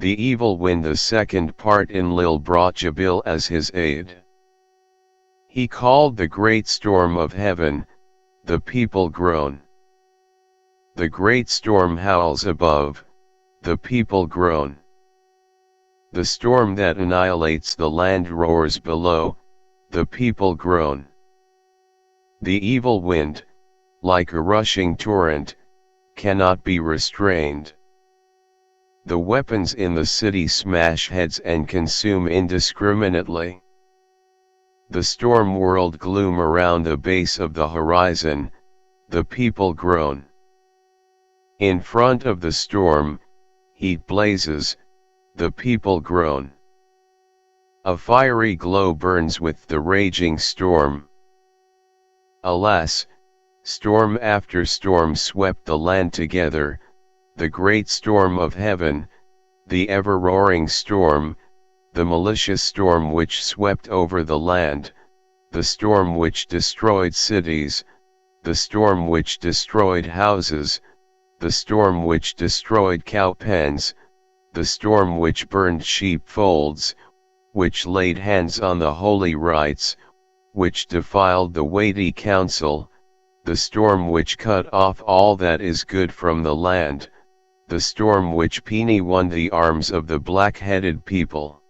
the evil wind the second part Enlil brought Jabil as his aid. He called the great storm of heaven, the people groan. The great storm howls above, the people groan. The storm that annihilates the land roars below, the people groan. The evil wind, like a rushing torrent, cannot be restrained. The weapons in the city smash heads and consume indiscriminately. The storm whirled gloom around the base of the horizon, the people groan. In front of the storm, heat blazes, the people groan. A fiery glow burns with the raging storm. Alas, storm after storm swept the land together, the great storm of heaven, the ever-roaring storm, the malicious storm which swept over the land, the storm which destroyed cities, the storm which destroyed houses, the storm which destroyed cow pens, the storm which burned sheepfolds, which laid hands on the holy rites, which defiled the weighty council, the storm which cut off all that is good from the land, the storm which won the arms of the black-headed people.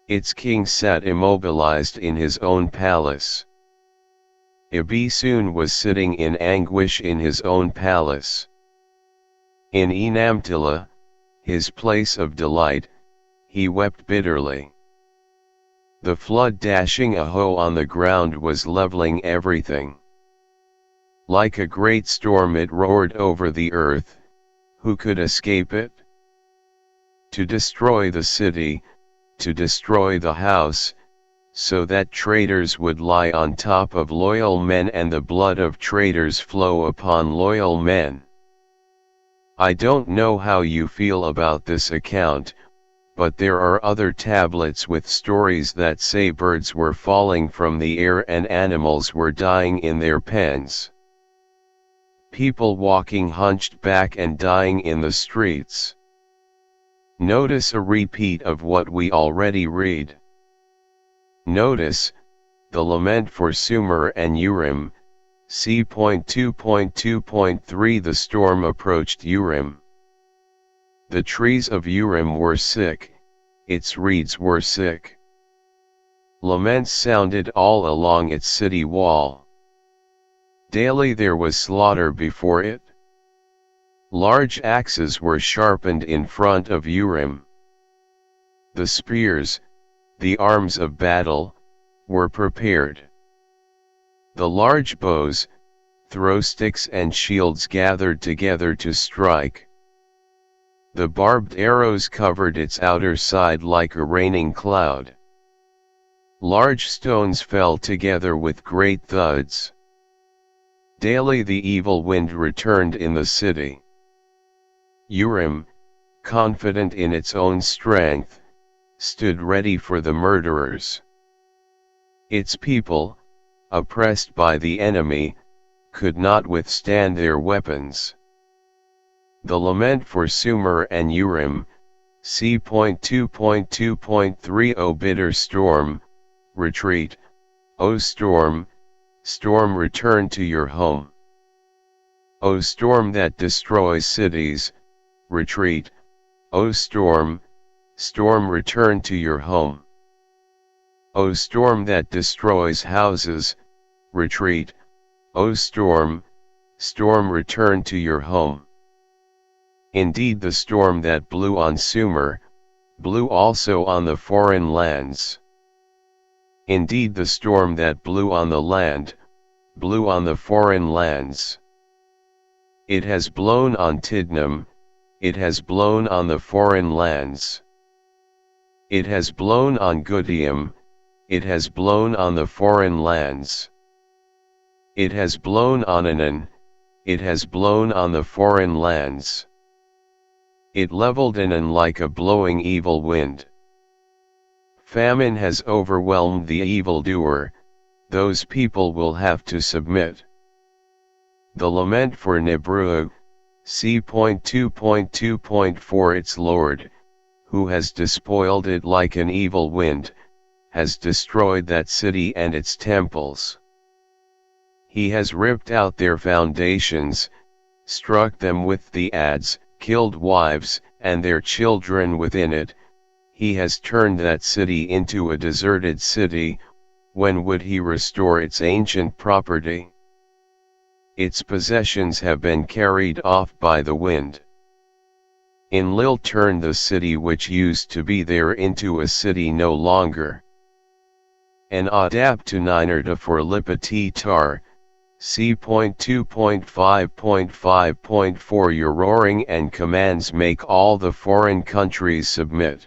Its king sat immobilized in his own palace. Ibisun was sitting in anguish in his own palace. In Enamtila, his place of delight, he wept bitterly. The flood dashing a hoe on the ground was leveling everything. Like a great storm it roared over the earth. Who could escape it? To destroy the city, to destroy the house, so that traitors would lie on top of loyal men and the blood of traitors flow upon loyal men. I don't know how you feel about this account, but there are other tablets with stories that say birds were falling from the air and animals were dying in their pens. People walking hunched back and dying in the streets. Notice a repeat of what we already read. Notice, the lament for Sumer and Urim, C.2.2.3. The storm approached Urim. The trees of Urim were sick, its reeds were sick. Laments sounded all along its city wall. Daily there was slaughter before it. Large axes were sharpened in front of Urim. The spears, the arms of battle, were prepared. The large bows, throw sticks and shields gathered together to strike. The barbed arrows covered its outer side like a raining cloud. Large stones fell together with great thuds. Daily the evil wind returned in the city. Urim, confident in its own strength, stood ready for the murderers. Its people, oppressed by the enemy, could not withstand their weapons. The lament for Sumer and Urim, C.2.2.3. O bitter storm, retreat, O storm, storm return to your home. O storm that destroys cities, retreat, O storm, storm return to your home. O storm that destroys houses, retreat, O storm, storm return to your home. Indeed the storm that blew on Sumer, blew also on the foreign lands. Indeed the storm that blew on the land, blew on the foreign lands. It has blown on Tidnum, it has blown on the foreign lands. It has blown on Gutium, it has blown on the foreign lands. It has blown on Anan, it has blown on the foreign lands. It leveled Anan like a blowing evil wind. Famine has overwhelmed the evildoer, those people will have to submit. The lament for Nibru, C.2.2.4. Its Lord, who has despoiled it like an evil wind, has destroyed that city and its temples. He has ripped out their foundations, struck them with the adze, killed wives and their children within it. He has turned that city into a deserted city. When would he restore its ancient property? Its possessions have been carried off by the wind. Enlil turned the city which used to be there into a city no longer. An adapt to Ninurta for Lipati Tar, C.2.5.5.4. Your roaring and commands make all the foreign countries submit.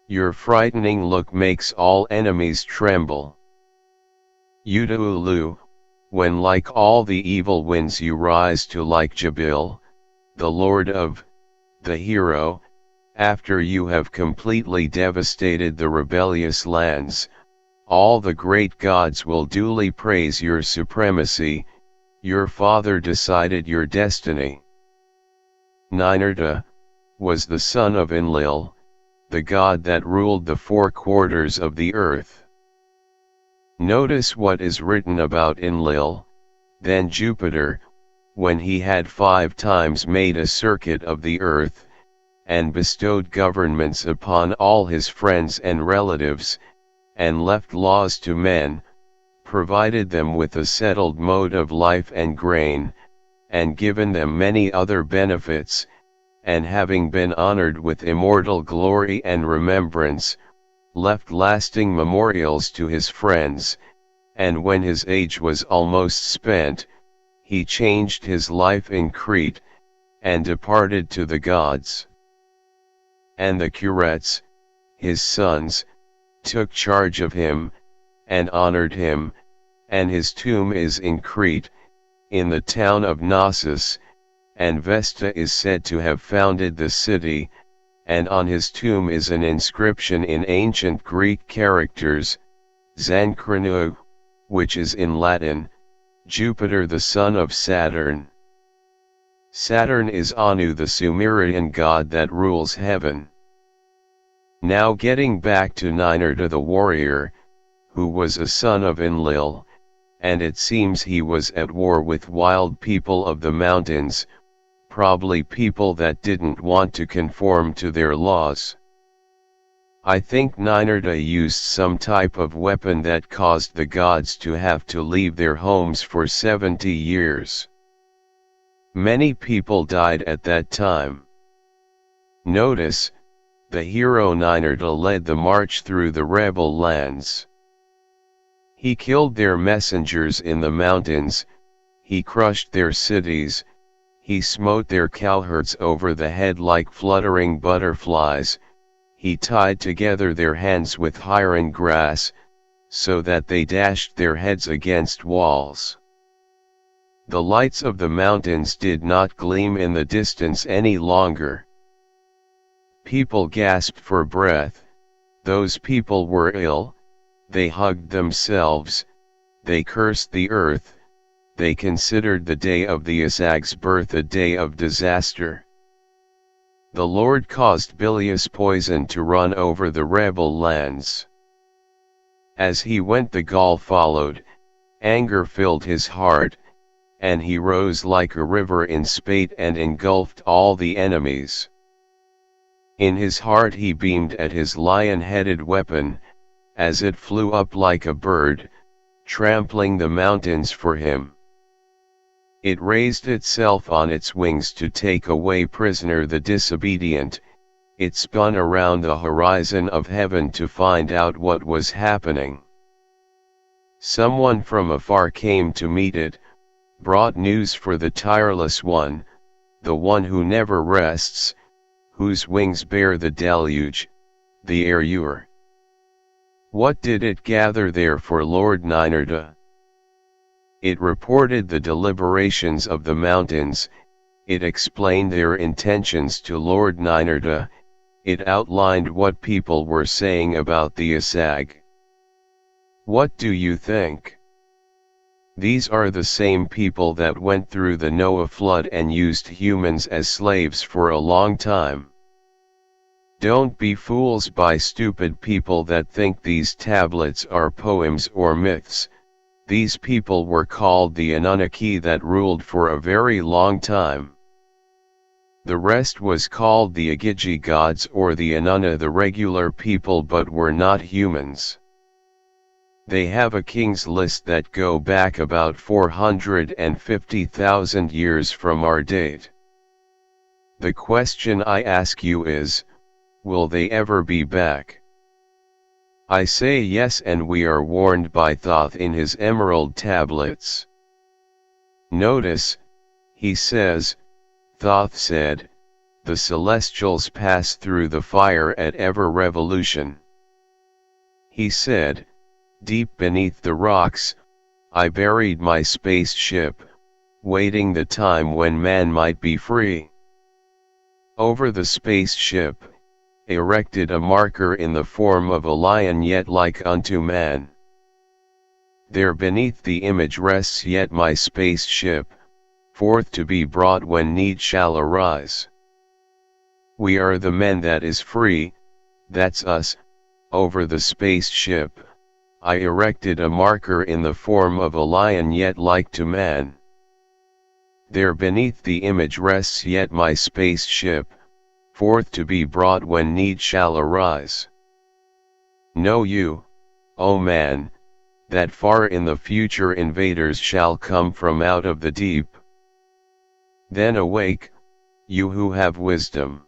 Your frightening look makes all enemies tremble. Udaulu, when like all the evil winds you rise to like Jabil, the lord of, the hero, after you have completely devastated the rebellious lands, all the great gods will duly praise your supremacy. Your father decided your destiny. Ninurta was the son of Enlil, the god that ruled the four quarters of the earth. Notice what is written about Enlil. Then Jupiter, when he had 5 times made a circuit of the earth, and bestowed governments upon all his friends and relatives, and left laws to men, provided them with a settled mode of life and grain, and given them many other benefits, and having been honored with immortal glory and remembrance, left lasting memorials to his friends, and when his age was almost spent, he changed his life in Crete, and departed to the gods. And the Curetes, his sons, took charge of him, and honored him, and his tomb is in Crete, in the town of Knossos, and Vesta is said to have founded the city, and on his tomb is an inscription in ancient Greek characters, Zanchronou, which is in Latin, Jupiter the son of Saturn. Saturn is Anu, the Sumerian god that rules heaven. Now getting back to Ninurta the warrior, who was a son of Enlil, and it seems he was at war with wild people of the mountains, probably people that didn't want to conform to their laws. I think Ninurta used some type of weapon that caused the gods to have to leave their homes for 70 years. Many people died at that time. Notice, the hero Ninurta led the march through the rebel lands. He killed their messengers in the mountains, he crushed their cities, he smote their cowherds over the head like fluttering butterflies, he tied together their hands with hiron grass, so that they dashed their heads against walls. The lights of the mountains did not gleam in the distance any longer. People gasped for breath, those people were ill, they hugged themselves, they cursed the earth, they considered the day of the Asag's birth a day of disaster. The Lord caused bilious poison to run over the rebel lands. As he went the Gaul followed, anger filled his heart, and he rose like a river in spate and engulfed all the enemies. In his heart he beamed at his lion-headed weapon, as it flew up like a bird, trampling the mountains for him. It raised itself on its wings to take away prisoner the disobedient, it spun around the horizon of heaven to find out what was happening. Someone from afar came to meet it, brought news for the tireless one, the one who never rests, whose wings bear the deluge, the Ereur. What did it gather there for Lord Ninurta? It reported the deliberations of the mountains, it explained their intentions to Lord Ninurta, it outlined what people were saying about the Asag. What do you think? These are the same people that went through the Noah flood and used humans as slaves for a long time. Don't be fools by stupid people that think these tablets are poems or myths. These people were called the Anunnaki that ruled for a very long time. The rest was called the Igigi gods or the Anunna, the regular people, but were not humans. They have a king's list that go back about 450,000 years from our date. The question I ask you is, will they ever be back? I say yes, and we are warned by Thoth in his emerald tablets. Notice, he says, Thoth said, the celestials pass through the fire at every revolution. He said, deep beneath the rocks, I buried my spaceship, waiting the time when man might be free. Over the spaceship, erected a marker in the form of a lion, yet like unto man. There beneath the image rests yet my spaceship, forth to be brought when need shall arise. We are the men that is free, that's us. Over the spaceship, I erected a marker in the form of a lion, yet like to man. There beneath the image rests yet my spaceship, forth to be brought when need shall arise. Know you, O man, that far in the future invaders shall come from out of the deep? Then awake, you who have wisdom.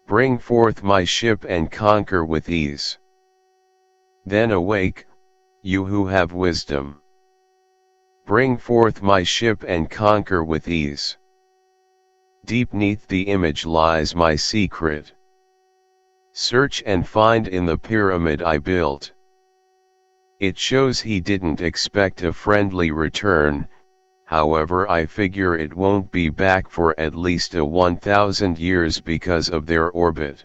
Bring forth my ship and conquer with ease. Then awake, you who have wisdom. Bring forth my ship and conquer with ease. Deep neath the image lies my secret. Search and find in the pyramid I built. It shows he didn't expect a friendly return, however I figure it won't be back for at least 1,000 years because of their orbit.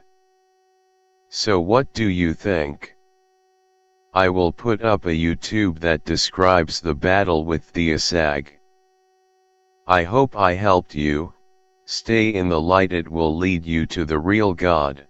So what do you think? I will put up a YouTube that describes the battle with the Asag. I hope I helped you. Stay in the light, it will lead you to the real God.